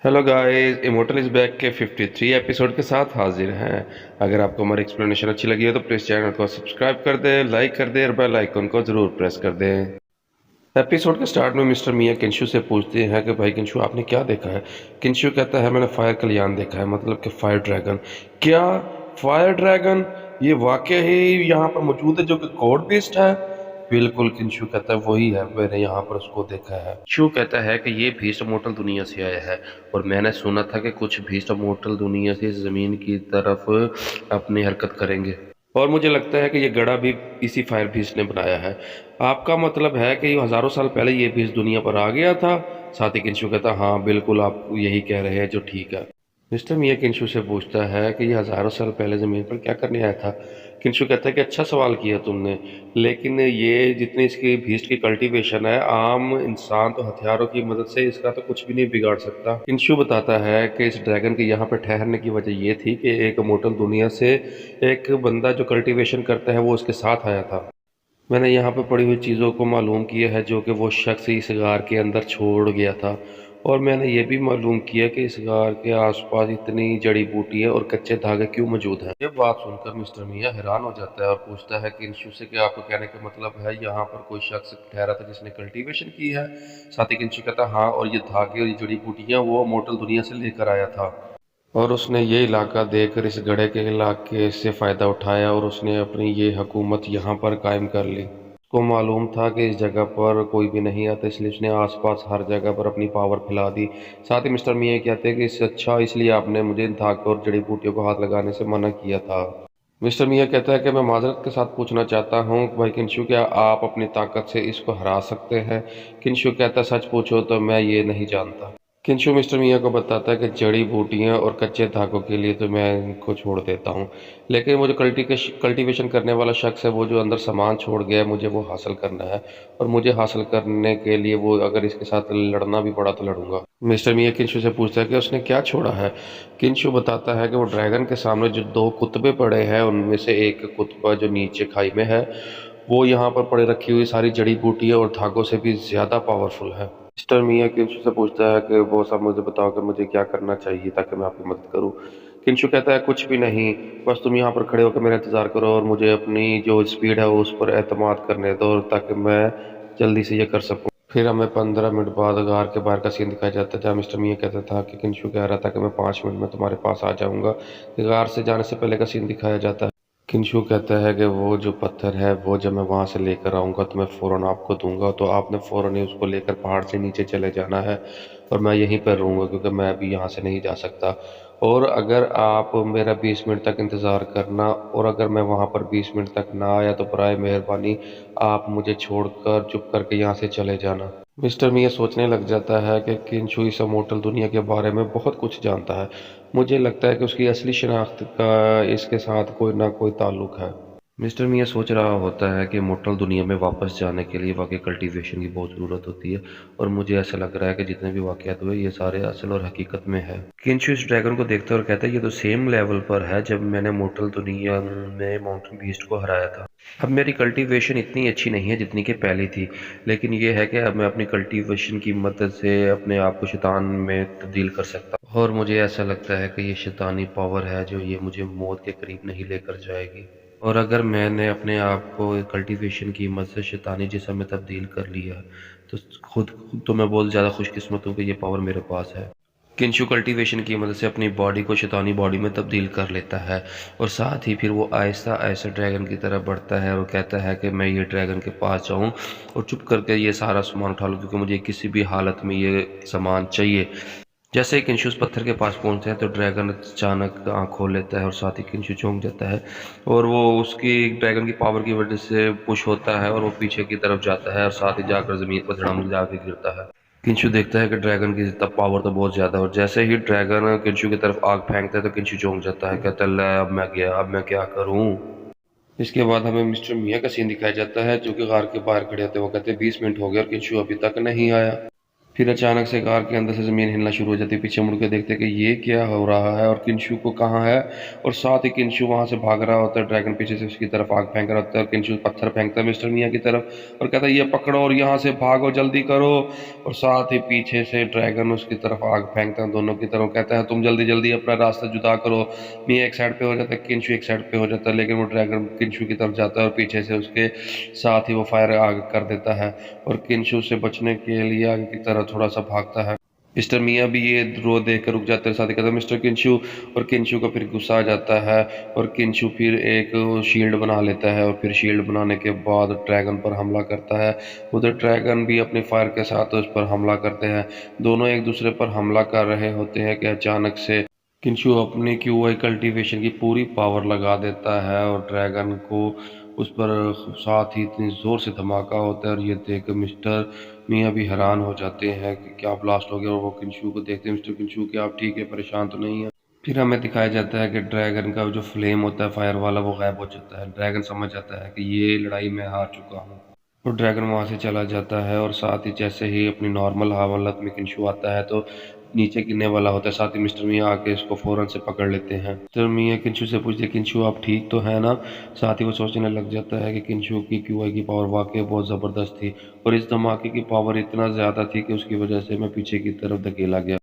Hello guys, immortal is back के 53 episode के साथ हाजिर हैं। अगर आपको हमारी एक्सप्लेनेशन अच्छी लगी है तो प्लीज़ चैनल को सब्सक्राइब कर दें, लाइक कर दें और बेल आइकन को ज़रूर प्रेस कर दें। एपिसोड के स्टार्ट में मिस्टर मिया किंशु से पूछते हैं कि भाई किंशु आपने क्या देखा है। किंशु कहता है मैंने फायर कल्याण देखा है, मतलब कि फायर ड्रैगन। क्या? Fire dragon? ये वाकई ही यहाँ पर मौजूद है जो कि कोड बेस्ड है? बिल्कुल, किंशु कहता है वही है, मैंने यहाँ पर उसको देखा है। शू कहता है कि ये भीष्ट मोटल दुनिया से आया है और मैंने सुना था कि कुछ भीष्ट मोटल दुनिया से जमीन की तरफ अपनी हरकत करेंगे और मुझे लगता है कि ये गड़ा भी इसी फायर भीष्ट ने बनाया है। आपका मतलब है कि हजारों साल पहले ये भीष्ट दुनिया पर आ गया था? साथ ही किंशु कहता हाँ बिल्कुल, आप यही कह रहे हैं जो ठीक है। मिस्टर मिया किंशु से पूछता है कि ये हजारों साल पहले ज़मीन पर क्या करने आया था। किंशु कहता है कि अच्छा सवाल किया तुमने, लेकिन ये जितनी इसकी भीष्ट की कल्टीवेशन है, आम इंसान तो हथियारों की मदद से इसका तो कुछ भी नहीं बिगाड़ सकता। किंशु बताता है कि इस ड्रैगन के यहाँ पर ठहरने की वजह ये थी कि एक मोटल दुनिया से एक बंदा जो कल्टीवेशन करता है वो उसके साथ आया था। मैंने यहाँ पे पड़ी हुई चीज़ों को मालूम किया है जो कि वो शख्स इस गार के अंदर छोड़ गया था, और मैंने ये भी मालूम किया कि इस गार के आसपास इतनी जड़ी बूटियाँ और कच्चे धागे क्यों मौजूद हैं। ये बात सुनकर मिस्टर मियाँ हैरान हो जाता है और पूछता है कि किंशु से कि आपको कहने का मतलब है यहाँ पर कोई शख्स ठहरा था जिसने कल्टीवेशन की है। साथ ही किंशु कहता हाँ, और ये धागे और ये जड़ी बूटियाँ वो मोटल दुनिया से लेकर आया था और उसने ये इलाका देखकर इस गढ़े के इलाके से फ़ायदा उठाया और उसने अपनी ये हुकूमत यहाँ पर कायम कर ली। उसको मालूम था कि इस जगह पर कोई भी नहीं आता, इसलिए उसने आसपास हर जगह पर अपनी पावर फैला दी। साथ ही मिस्टर मियाँ कहते हैं कि इससे अच्छा इसलिए आपने मुझे इन धागे और जड़ी बूटियों को हाथ लगाने से मना किया था। मिस्टर मियाँ कहता है कि मैं माजरत के साथ पूछना चाहता हूँ भाई किंशु, क्या आप अपनी ताकत से इसको हरा सकते हैं? किंशु कहता है सच पूछो तो मैं ये नहीं जानता। किंशु मिस्टर मियाँ को बताता है कि जड़ी बूटियाँ और कच्चे धागों के लिए तो मैं इनको छोड़ देता हूँ, लेकिन वो जो कल्टीवेशन करने वाला शख्स है, वो जो अंदर सामान छोड़ गया है, मुझे वो हासिल करना है। और मुझे हासिल करने के लिए वो अगर इसके साथ लड़ना भी पड़ा तो लड़ूंगा। मिस्टर मियाँ किंशु से पूछता है कि उसने क्या छोड़ा है। किंशु बताता है कि वो ड्रैगन के सामने जो दो कुतबे पड़े हैं उनमें से एक कुतबा जो नीचे खाई में है, वो यहाँ पर पड़े रखी हुई सारी जड़ी बूटियाँ और धागों से भी ज़्यादा पावरफुल है। मिस्टर मियाँ किंशु से पूछता है कि वो सब मुझे बताओ कि मुझे क्या करना चाहिए ताकि मैं आपकी मदद करूँ। किंशु कहता है कुछ भी नहीं, बस तुम यहाँ पर खड़े होकर मेरा इंतज़ार करो और मुझे अपनी जो स्पीड है उस पर एतमाद करने दो ताकि मैं जल्दी से ये कर सकूँ। फिर हमें 15 मिनट बाद गार के बाहर का सीन दिखाया जाता है जहाँ मिस्टर मियाँ कहता था कि किंशु कह रहा था कि मैं 5 मिनट में तुम्हारे पास आ जाऊँगा। गार से जाने से पहले का सीन दिखाया जाता है। किंशु कहता है कि वो जो पत्थर है वो जब मैं वहाँ से लेकर आऊँगा तो मैं फ़ौरन आपको दूंगा, तो आपने फ़ौरन ही उसको लेकर पहाड़ से नीचे चले जाना है और मैं यहीं पर रहूँगा क्योंकि मैं अभी यहाँ से नहीं जा सकता। और अगर आप मेरा 20 मिनट तक इंतज़ार करना और अगर मैं वहाँ पर 20 मिनट तक ना आया तो बराए मेहरबानी आप मुझे छोड़कर चुप करके यहाँ से चले जाना। मिस्टर मिया सोचने लग जाता है कि किंशु इस मोटल दुनिया के बारे में बहुत कुछ जानता है। मुझे लगता है कि उसकी असली शनाख्त का इसके साथ कोई ना कोई ताल्लुक है। मिस्टर मिया सोच रहा होता है कि मोटल दुनिया में वापस जाने के लिए वाकई कल्टीवेशन की बहुत ज़रूरत होती है, और मुझे ऐसा लग रहा है कि जितने भी वाकयात हुए ये सारे असल और हकीकत में है। किंशु इस ड्रैगन को देखता है और कहता है ये तो सेम लेवल पर है जब मैंने मोटल दुनिया में माउंटेन बीस्ट को हराया था। अब मेरी कल्टीवेशन इतनी अच्छी नहीं है जितनी कि पहली थी, लेकिन ये है कि अब मैं अपनी कल्टीवेशन की मदद से अपने आप को शैतान में तब्दील कर सकता हूँ, और मुझे ऐसा लगता है कि ये शैतानी पावर है जो ये मुझे मौत के करीब नहीं लेकर जाएगी। और अगर मैंने अपने आप को कल्टीवेशन की मदद से शैतानी जिस्म में तब्दील कर लिया तो खुद तो मैं बहुत ज़्यादा खुशकिस्मत हूँ कि ये पावर मेरे पास है। किंशु कल्टीवेशन की मदद से अपनी बॉडी को शैतानी बॉडी में तब्दील कर लेता है और साथ ही फिर वो आहिस्ता आहिस्ता ड्रैगन की तरफ बढ़ता है और कहता है कि मैं ये ड्रैगन के पास जाऊँ और चुप करके ये सारा सामान उठा लूँ क्योंकि मुझे किसी भी हालत में ये सामान चाहिए। जैसे ही किंशु उस पत्थर के पास पहुंचते हैं तो ड्रैगन अचानक आँख खोल लेता है और साथ ही किंशु चौंक जाता है, और वो उसकी ड्रैगन की पावर की वजह से पुश होता है और वो पीछे की तरफ जाता है और साथ ही जाकर ज़मीन पर धड़ाम जाके गिरता है। किंशु देखता है कि ड्रैगन की तब पावर तो बहुत ज़्यादा है, और जैसे ही ड्रैगन किंशु की तरफ आग फेंकता है तो किंशु चौंक जाता है, कहता है "ले, अब मैं गया, अब मैं क्या करूँ"। इसके बाद हमें मिस्टर मियाँ का सीन दिखाया जाता है जो कि गार के बाहर खड़े होते हैं। वो कहते हैं 20 मिनट हो गए और किंशु अभी तक नहीं आया। फिर अचानक से कार के अंदर से ज़मीन हिलना शुरू हो जाती है। पीछे मुड़ के देखते हैं कि ये क्या हो रहा है और किंशु को कहाँ है, और साथ ही किंशु वहाँ से भाग रहा होता है। ड्रैगन पीछे से उसकी तरफ आग फेंक रहा होता है और किंशु पत्थर फेंकता है मिस्टर मिया की तरफ और कहता है ये पकड़ो और यहाँ से भागो, जल्दी करो। और साथ ही पीछे से ड्रैगन उसकी तरफ आग फेंकता है दोनों की तरफ, कहता है तुम जल्दी जल्दी अपना रास्ता जुदा करो। मिया एक साइड पे हो जाता है, किंशु एक साइड पे हो जाता है, लेकिन वो ड्रैगन किंशु की तरफ जाता है और पीछे से उसके साथ ही वो फायर आग कर देता है और किंशु से बचने के लिए आगे की तरफ थोड़ा सा भागता है। मिस्टर मियाँ भी ये रो देख कर रुक जाते हैं, साथ ही कहते हैं मिस्टर किंशु, और किंशु को फिर गुस्सा आ जाता है और किंशु फिर एक शील्ड बना लेता है और फिर शील्ड बनाने के बाद ड्रैगन पर हमला करता है। उधर ड्रैगन भी अपने फायर के साथ उस पर हमला करते हैं। दोनों एक दूसरे पर हमला कर रहे होते हैं कि अचानक से किंशु अपनी क्यूआई कल्टीवेशन की पूरी पावर लगा देता है और ड्रैगन को उस पर साथ ही इतनी ज़ोर से धमाका होता है और ये देख कर मिस्टर मियाँ भी हैरान हो जाते हैं कि क्या ब्लास्ट हो गया। और वो किंशु को देखते हैं, मिस्टर किंशु क्या आप ठीक है, परेशान तो नहीं है। फिर हमें दिखाया जाता है कि ड्रैगन का जो फ्लेम होता है फायर वाला वो गायब हो जाता है। ड्रैगन समझ जाता है कि ये लड़ाई मैं हार चुका हूँ और ड्रैगन वहाँ से चला जाता है। और साथ ही जैसे ही अपनी नॉर्मल हालत में किंशु आता है तो नीचे गिरने वाला होता है, साथ ही मिस्टर मियाँ आके इसको फौरन से पकड़ लेते हैं। मिस्टर मियाँ किंशु से पूछते हैं किंशु आप ठीक तो है ना। साथ ही वो सोचने लग जाता है कि किंशु की क्यूआई की पावर वाकई बहुत ज़बरदस्त थी और इस धमाके की पावर इतना ज़्यादा थी कि उसकी वजह से मैं पीछे की तरफ धकेला गया।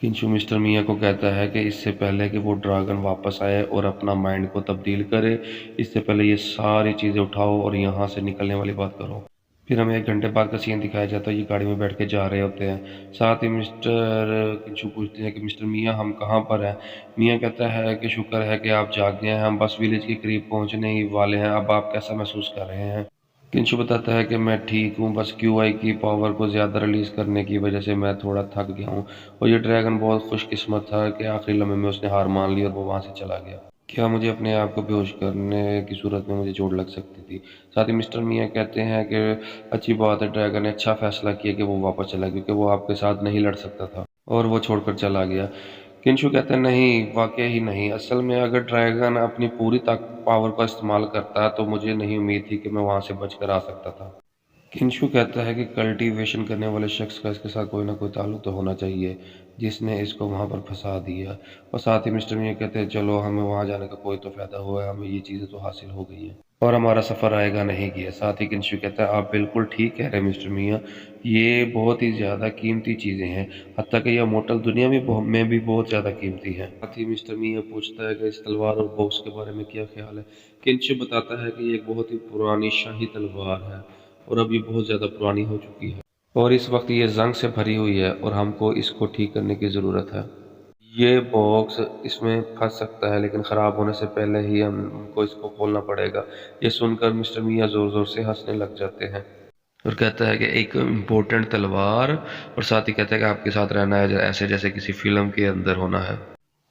किंशु मिस्टर मियाँ को कहता है कि इससे पहले कि वो ड्रैगन वापस आए और अपना माइंड को तब्दील करे, इससे पहले ये सारी चीज़ें उठाओ और यहाँ से निकलने वाली बात करो। फिर हमें 1 घंटे बाद का सीन दिखाया जाता है, ये गाड़ी में बैठ के जा रहे होते हैं। साथ ही मिस्टर किंशु पूछते हैं कि मिस्टर मियाँ हम कहाँ पर हैं। मियाँ कहता है कि शुक्र है कि आप जाग गए हैं, हम बस विलेज के करीब पहुँचने ही वाले हैं, अब आप कैसा महसूस कर रहे हैं। किंशु बताता है कि मैं ठीक हूँ, बस क्यूआई की पावर को ज़्यादा रिलीज़ करने की वजह से मैं थोड़ा थक गया हूँ और ये ड्रैगन बहुत खुशकिस्मत था कि आखिरी लम्हे में उसने हार मान ली और वो वहाँ से चला गया। क्या मुझे अपने आप को बेहोश करने की सूरत में मुझे चोट लग सकती थी। साथ ही मिस्टर मियाँ कहते हैं कि अच्छी बात है, ड्रैगन ने अच्छा फैसला किया कि वो वापस चला, क्योंकि वो आपके साथ नहीं लड़ सकता था और वो छोड़कर चला गया। किंशु कहते हैं नहीं, वाकई ही नहीं, असल में अगर ड्रैगन अपनी पूरी पावर का इस्तेमाल करता है तो मुझे नहीं उम्मीद थी कि मैं वहां से बचकर आ सकता था। किंशु कहता है कि कल्टीवेशन करने वाले शख्स का इसके साथ कोई ना कोई ताल्लुक तो होना चाहिए जिसने इसको वहां पर फंसा दिया। और साथ ही मिस्टर मियाँ कहते हैं चलो हमें वहां जाने का कोई तो फायदा हुआ है, हमें ये चीज़ें तो हासिल हो गई हैं और हमारा सफ़र आएगा नहीं गया। साथ ही किंशु कहता है आप बिल्कुल ठीक कह रहे हैं मिस्टर मियाँ, ये बहुत ही ज़्यादा कीमती चीज़ें हैं, हत्ता कि यह मोटल दुनिया में भी बहुत ज़्यादा कीमती है। साथ ही मिस्टर मियाँ पूछता है कि इस तलवार और बॉक्स के बारे में क्या ख्याल है। किंशु बताता है कि ये एक बहुत ही पुरानी शाही तलवार है और अब ये बहुत ज़्यादा पुरानी हो चुकी है और इस वक्त ये जंग से भरी हुई है और हमको इसको ठीक करने की ज़रूरत है। ये बॉक्स इसमें फंस सकता है लेकिन ख़राब होने से पहले ही हमको इसको खोलना पड़ेगा। ये सुनकर मिस्टर मियाँ ज़ोर ज़ोर से हंसने लग जाते हैं और कहता है कि एक इम्पोर्टेंट तलवार, और साथ ही कहता है कि आपके साथ रहना है ऐसे जैसे किसी फिल्म के अंदर होना है।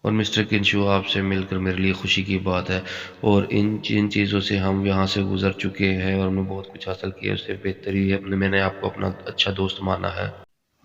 और मिस्टर किंशु आपसे मिलकर मेरे लिए खुशी की बात है और इन जिन चीज़ों से हम यहाँ से गुजर चुके हैं और हमने बहुत कुछ हासिल किया उससे बेहतर ही है मैंने आपको अपना अच्छा दोस्त माना है।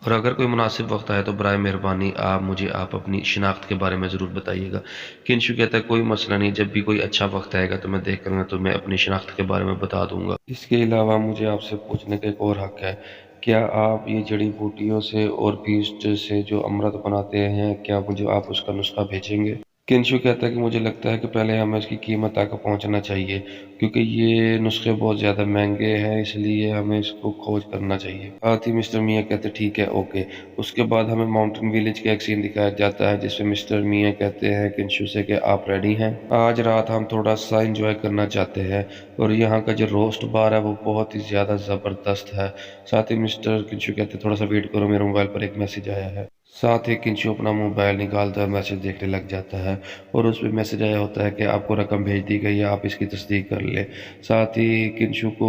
और अगर कोई मुनासिब वक्त आए तो बराए मेहरबानी आप अपनी शिनाख्त के बारे में ज़रूर बताइएगा। किंशु कहता है कोई मसला नहीं, जब भी कोई अच्छा वक्त आएगा तो मैं देख कर मैं तुम्हें अपनी शिनाख्त के बारे में बता दूंगा। इसके अलावा मुझे आपसे पूछने का एक और हक है, क्या आप ये जड़ी बूटियों से और बीज से जो अमृत बनाते हैं, क्या मुझे आप उसका नुस्खा भेजेंगे। किंशु कहता है कि मुझे लगता है कि पहले हमें इसकी कीमत तक पहुंचना चाहिए, क्योंकि ये नुस्खे बहुत ज़्यादा महंगे हैं, इसलिए हमें इसको खोज करना चाहिए। साथ ही मिस्टर मियाँ कहते ठीक है ओके। उसके बाद हमें माउंटेन विलेज का एक सीन दिखाया जाता है जिसमें मिस्टर मियाँ कहते हैं किंशु से कि आप रेडी हैं, आज रात हम थोड़ा सा इंजॉय करना चाहते हैं और यहाँ का जो रोस्ट बार है वो बहुत ही ज़्यादा ज़बरदस्त है। साथ ही मिस्टर किंशु कहते हैं थोड़ा सा वेट करो, मेरे मोबाइल पर एक मैसेज आया है। साथ ही किंशु अपना मोबाइल निकालता है, मैसेज देखने लग जाता है और उस पर मैसेज आया होता है कि आपको रकम भेज दी गई है, आप इसकी तस्दीक कर ले। साथ ही किंशु को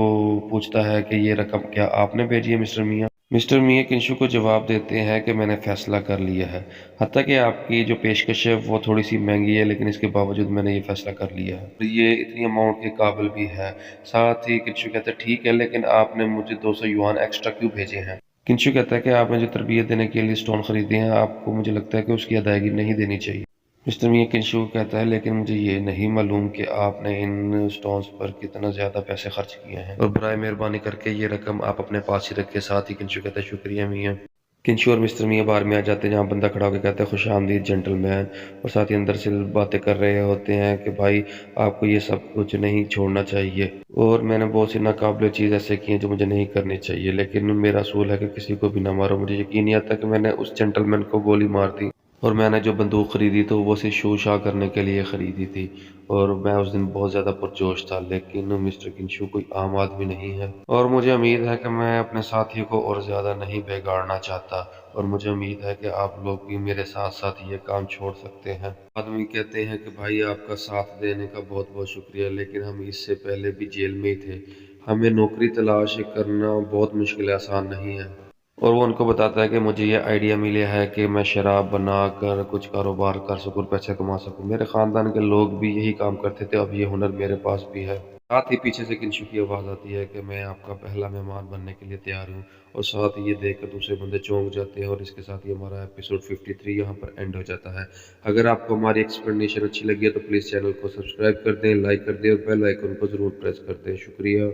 पूछता है कि ये रकम क्या आपने भेजी है मिस्टर मियाँ। मिस्टर मियाँ किंशु को जवाब देते हैं कि मैंने फ़ैसला कर लिया है, हत्ता कि आपकी जो पेशकश है वो थोड़ी सी महंगी है, लेकिन इसके बावजूद मैंने ये फ़ैसला कर लिया है, ये इतनी अमाउंट के काबिल भी है। साथ ही किंशु कहता है ठीक है, लेकिन आपने मुझे 200 युआन एक्स्ट्रा क्यों भेजे हैं। किंशु कहता है कि आपने जो तरबियत देने के लिए स्टोन खरीदे हैं, आपको मुझे लगता है कि उसकी अदायगी नहीं देनी चाहिए। मिस्टर मियाँ किंशु को कहता है लेकिन मुझे ये नहीं मालूम कि आपने इन स्टोन्स पर कितना ज़्यादा पैसे खर्च किए हैं और बराए मेहरबानी करके ये रकम आप अपने पास ही रखें। साथ ही किंशु कहता है शुक्रिया मियाँ। किंशु और मिस्टर मियाँ बार में आ जाते हैं, जहाँ बंदा खड़ा होकर कहता है खुशामदीद जेंटलमैन, और साथ ही अंदर से बातें कर रहे होते हैं कि भाई आपको ये सब कुछ नहीं छोड़ना चाहिए, और मैंने बहुत सी नाकाबिले चीज़ ऐसे की हैं जो मुझे नहीं करनी चाहिए, लेकिन मेरा असूल है कि किसी को भी ना मारो। मुझे यकीन नहीं आता कि मैंने उस जेंटलमैन को गोली मार दी, और मैंने जो बंदूक खरीदी तो वो सिर्फ शो शा करने के लिए खरीदी थी, और मैं उस दिन बहुत ज़्यादा पुरजोश था। लेकिन मिस्टर किंशु कोई आम आदमी नहीं है, और मुझे उम्मीद है कि मैं अपने साथियों को और ज़्यादा नहीं बिगाड़ना चाहता, और मुझे उम्मीद है कि आप लोग भी मेरे साथ साथ ये काम छोड़ सकते हैं। आदमी कहते हैं कि भाई आपका साथ देने का बहुत बहुत शुक्रिया, लेकिन हम इससे पहले भी जेल में ही थे, हमें नौकरी तलाश करना बहुत मुश्किल आसान नहीं है। और वो उनको बताता है कि मुझे ये आइडिया मिला है कि मैं शराब बनाकर कुछ कारोबार कर सकूँ, पैसे कमा सकूँ। मेरे ख़ानदान के लोग भी यही काम करते थे, अब ये हुनर मेरे पास भी है। साथ ही पीछे से किंशु की आवाज़ आती है कि मैं आपका पहला मेहमान बनने के लिए तैयार हूँ, और साथ ही ये देखकर दूसरे बंदे चौंक जाते हैं, और इसके साथ ही हमारा एपिसोड 53 यहाँ पर एंड हो जाता है। अगर आपको हमारी एक्सप्लेनेशन अच्छी लगी है तो प्लीज़ चैनल को सब्सक्राइब कर दें, लाइक कर दें और बेल आइकन को ज़रूर प्रेस कर दें। शुक्रिया।